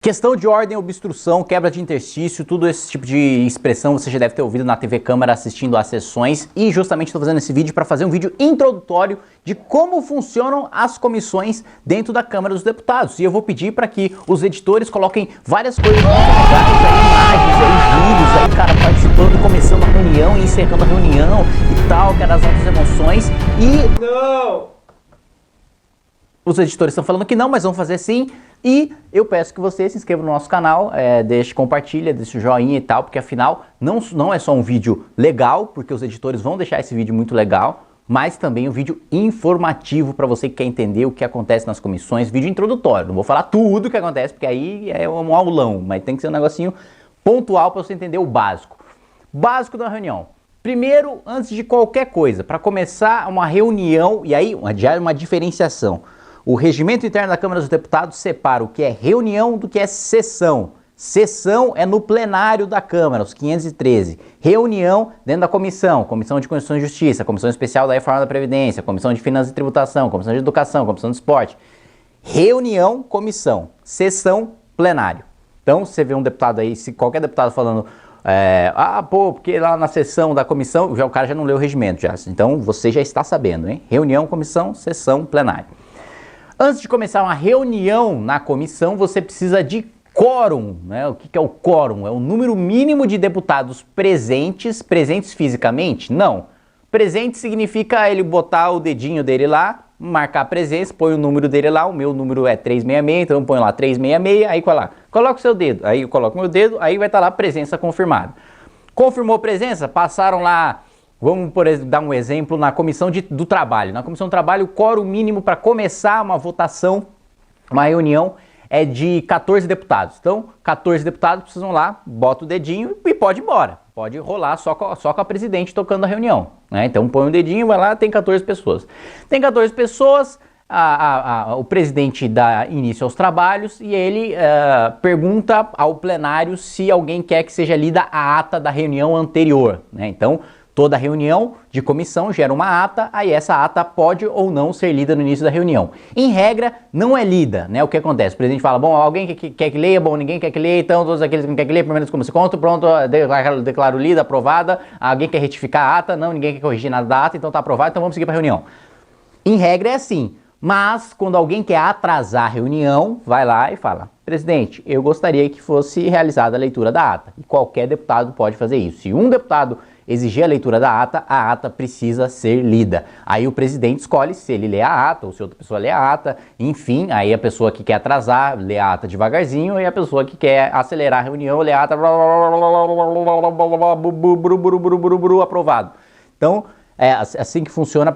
Questão de ordem, obstrução, quebra de interstício, tudo esse tipo de expressão você já deve ter ouvido na TV Câmara assistindo às sessões, e justamente estou fazendo esse vídeo para fazer um vídeo introdutório de como funcionam as comissões dentro da Câmara dos Deputados. E eu vou pedir para que os editores coloquem várias coisas legais aí, imagens aí, vídeos aí, cara, participando, começando a reunião e encerrando a reunião e tal, que era as altas emoções. E Não! os editores estão falando que não, mas vão fazer sim. E eu peço que você se inscreva no nosso canal, deixe, compartilha, deixe o joinha e tal, porque afinal não é só um vídeo legal, porque os editores vão deixar esse vídeo muito legal, mas também um vídeo informativo para você que quer entender o que acontece nas comissões, vídeo introdutório. Não vou falar tudo o que acontece, porque aí é um aulão, mas tem que ser um negocinho pontual para você entender o básico. Básico da reunião. Primeiro, antes de qualquer coisa, para começar uma reunião, e aí já é uma diferenciação. O regimento interno da Câmara dos Deputados separa o que é reunião do que é sessão. Sessão é no plenário da Câmara, os 513. Reunião dentro da comissão, Comissão de Constituição e Justiça, Comissão Especial da Reforma da Previdência, Comissão de Finanças e Tributação, Comissão de Educação, Comissão de Esporte. Reunião, comissão. Sessão, plenário. Então, você vê um deputado aí, se qualquer deputado falando... porque lá na sessão da comissão, o cara já não leu o regimento já. Então, você já está sabendo, hein? Reunião, comissão, sessão, plenário. Antes de começar uma reunião na comissão, você precisa de quórum, né? O que é o quórum? É o número mínimo de deputados presentes fisicamente? Não. Presente significa ele botar o dedinho dele lá, marcar a presença, põe o número dele lá, o meu número é 366, então eu ponho lá 366, aí coloca o seu dedo, aí eu coloco o meu dedo, aí vai estar lá presença confirmada. Confirmou presença? Passaram lá... Vamos, por exemplo, dar um exemplo na comissão do trabalho. Na comissão do trabalho, o quórum mínimo para começar uma votação, uma reunião, é de 14 deputados. Então, 14 deputados precisam lá, bota o dedinho e pode ir embora. Pode rolar só com a presidente tocando a reunião, né? Então, põe o dedinho, vai lá, tem 14 pessoas. Tem 14 pessoas, o presidente dá início aos trabalhos e ele pergunta ao plenário se alguém quer que seja lida a ata da reunião anterior, né? Então, toda reunião de comissão gera uma ata, aí essa ata pode ou não ser lida no início da reunião. Em regra, não é lida, né? O que acontece? O presidente fala, bom, alguém quer que leia? Bom, ninguém quer que leia, então todos aqueles que não querem que leia, pelo menos como se conta, pronto, declaro lida, aprovada. Alguém quer retificar a ata? Não, ninguém quer corrigir nada da ata, então tá aprovado, então vamos seguir para a reunião. Em regra é assim, mas quando alguém quer atrasar a reunião, vai lá e fala, presidente, eu gostaria que fosse realizada a leitura da ata. E qualquer deputado pode fazer isso. Se um deputado exigir a leitura da ata, a ata precisa ser lida. Aí o presidente escolhe se ele lê a ata ou se outra pessoa lê a ata, enfim, aí a pessoa que quer atrasar lê a ata devagarzinho e a pessoa que quer acelerar a reunião lê a ata aprovado. Então, é assim que funciona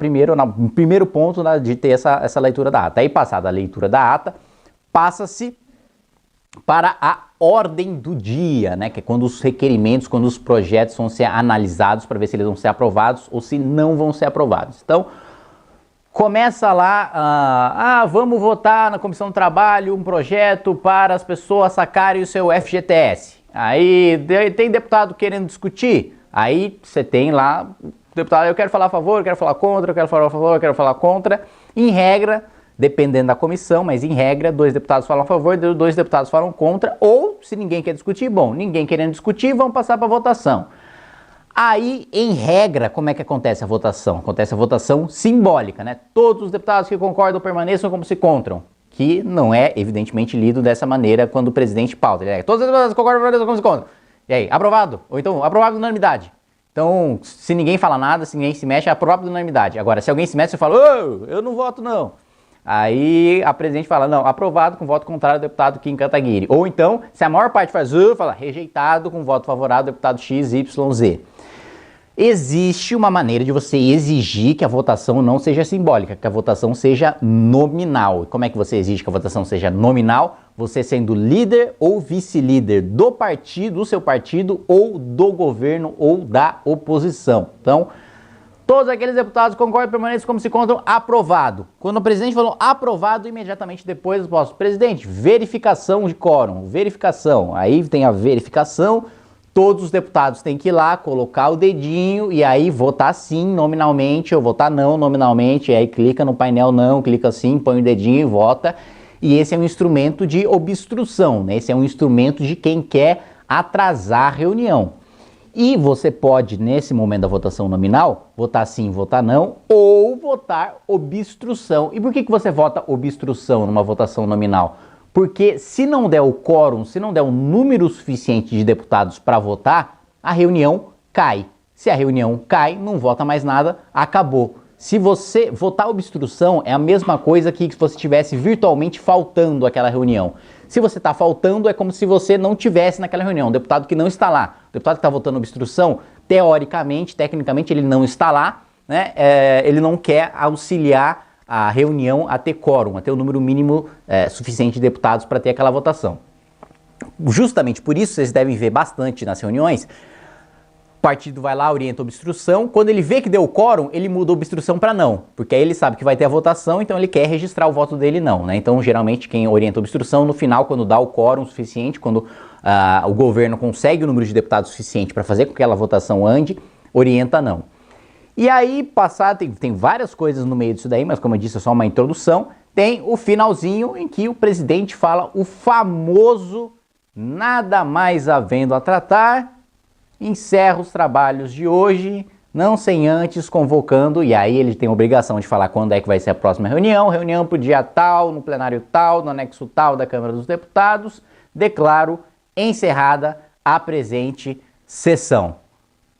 no primeiro ponto, né, de ter essa leitura da ata. Aí, passada a leitura da ata, passa-se para a ordem do dia, né, que é quando os requerimentos, quando os projetos vão ser analisados para ver se eles vão ser aprovados ou se não vão ser aprovados. Então, começa lá, vamos votar na Comissão do Trabalho um projeto para as pessoas sacarem o seu FGTS. Aí tem deputado querendo discutir, aí você tem lá, deputado, eu quero falar a favor, eu quero falar contra, eu quero falar a favor, eu quero falar contra. Em regra, dependendo da comissão, mas em regra, 2 deputados falam a favor, 2 deputados falam contra, ou se ninguém quer discutir, bom, ninguém querendo discutir, vamos passar para a votação. Aí, em regra, como é que acontece a votação? Acontece a votação simbólica, né? Todos os deputados que concordam permaneçam como se encontram, que não é, evidentemente, lido dessa maneira quando o presidente pauta. Todos os deputados concordam permaneçam como se encontram. E aí, aprovado? Ou então, aprovado por unanimidade. Então, se ninguém fala nada, se ninguém se mexe, é aprovado por unanimidade. Agora, se alguém se mexe, você fala, eu não voto não. Aí a presidente fala, não, aprovado com voto contrário do deputado Kim Kataguiri. Ou então, se a maior parte faz, fala rejeitado com voto favorável do deputado XYZ. Existe uma maneira de você exigir que a votação não seja simbólica, que a votação seja nominal. E como é que você exige que a votação seja nominal? Você sendo líder ou vice-líder do partido, do seu partido, ou do governo ou da oposição. Então, todos aqueles deputados concordam e permanecem como se encontram, aprovado. Quando o presidente falou aprovado, imediatamente depois eu posso, presidente, verificação de quórum, verificação. Aí tem a verificação, todos os deputados têm que ir lá, colocar o dedinho e aí votar sim nominalmente ou votar não nominalmente. E aí clica no painel não, clica sim, põe o dedinho e vota. e esse é um instrumento de obstrução, né? Esse é um instrumento de quem quer atrasar a reunião. E você pode, nesse momento da votação nominal, votar sim, votar não, ou votar obstrução. E por que você vota obstrução numa votação nominal? Porque se não der o quórum, se não der um número suficiente de deputados para votar, a reunião cai. Se a reunião cai, não vota mais nada, acabou. Se você votar obstrução, é a mesma coisa que se você estivesse virtualmente faltando àquela reunião. Se você está faltando, é como se você não tivesse naquela reunião. O deputado que não está lá, o deputado que está votando obstrução, teoricamente, tecnicamente, ele não está lá, né? Ele não quer auxiliar a reunião a ter quórum, a ter o número mínimo suficiente de deputados para ter aquela votação. Justamente por isso, vocês devem ver bastante nas reuniões, o partido vai lá, orienta a obstrução, quando ele vê que deu quórum, ele muda a obstrução para não, porque aí ele sabe que vai ter a votação, então ele quer registrar o voto dele não, né? Então, geralmente, quem orienta a obstrução, no final, quando dá o quórum suficiente, quando o governo consegue o número de deputados suficiente para fazer com que aquela votação ande, orienta não. E aí, tem várias coisas no meio disso daí, mas como eu disse, é só uma introdução, tem o finalzinho em que o presidente fala o famoso nada mais havendo a tratar, encerra os trabalhos de hoje, não sem antes convocando, e aí ele tem a obrigação de falar quando é que vai ser a próxima reunião pro dia tal, no plenário tal, no anexo tal da Câmara dos Deputados, declaro encerrada a presente sessão,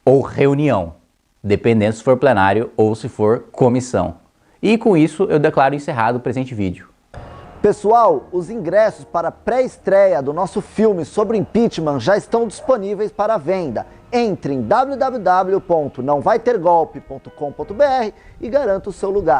ou reunião, dependendo se for plenário ou se for comissão. E com isso eu declaro encerrado o presente vídeo. Pessoal, os ingressos para a pré-estreia do nosso filme sobre impeachment já estão disponíveis para venda. Entre em www.nãovaitergolpe.com.br e garanta o seu lugar.